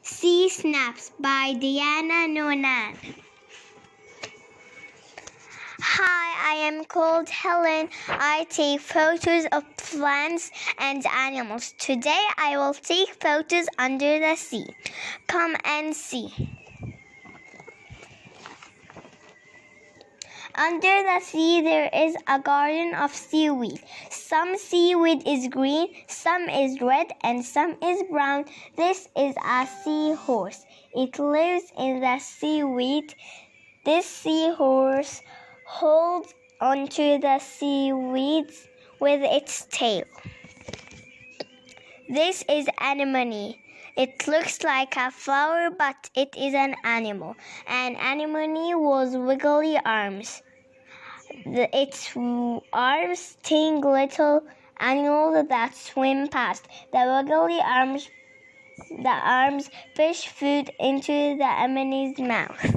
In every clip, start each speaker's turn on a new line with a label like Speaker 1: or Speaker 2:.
Speaker 1: Sea Snaps by Diana Nonan. Hi, I am called Helen. I take photos of plants and animals. Today I will take photos under the sea. Come and see. Under the sea there is a garden of seaweed. Some seaweed is green, some is red, and some is brown. This is a seahorse. It lives in the seaweed. This seahorse holds onto the seaweeds with its tail. This is anemone. It looks like a flower, but it is an animal. An anemone was wiggly arms. Its arms sting little animals that swim past. The wiggly arms push food into the anemone's mouth.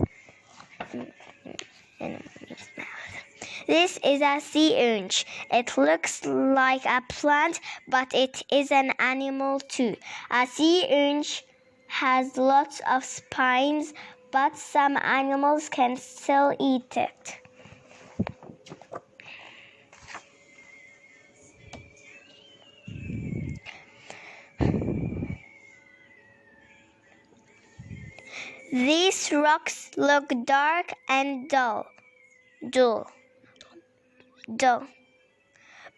Speaker 1: This is a sea orange. It looks like a plant, but it is an animal too. A sea orange has lots of spines, but some animals can still eat it. These rocks look dark and dull,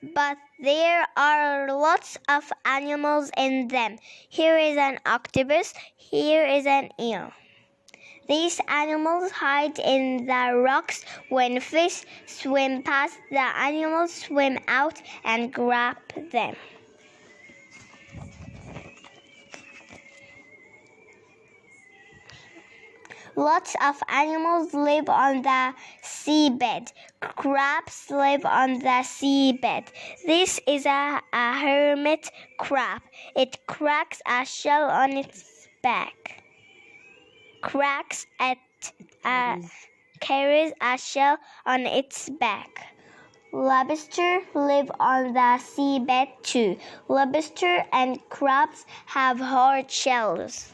Speaker 1: but there are lots of animals in them. Here is an octopus, here is an eel. These animals hide in the rocks. When fish swim past, the animals swim out and grab them. Lots of animals live on the seabed. Crabs live on the seabed. This is a hermit crab. It cracks a shell on its back. Carries a shell on its back. Lobsters live on the seabed too. Lobster and crabs have hard shells.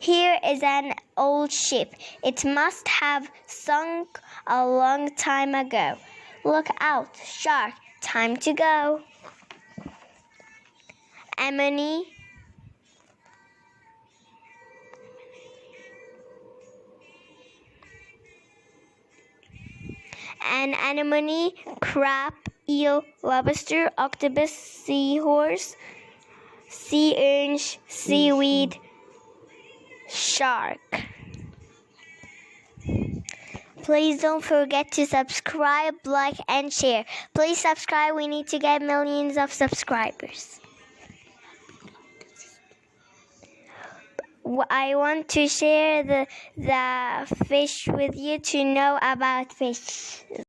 Speaker 1: Here is an old ship. It must have sunk a long time ago. Look out, shark, time to go. Anemone, an anemone, crab, eel, lobster, octopus, seahorse, sea orange, seaweed, shark. Please don't forget to subscribe, like, and share. Please subscribe. We need to get millions of subscribers. I want to share the fish with you to know about fish.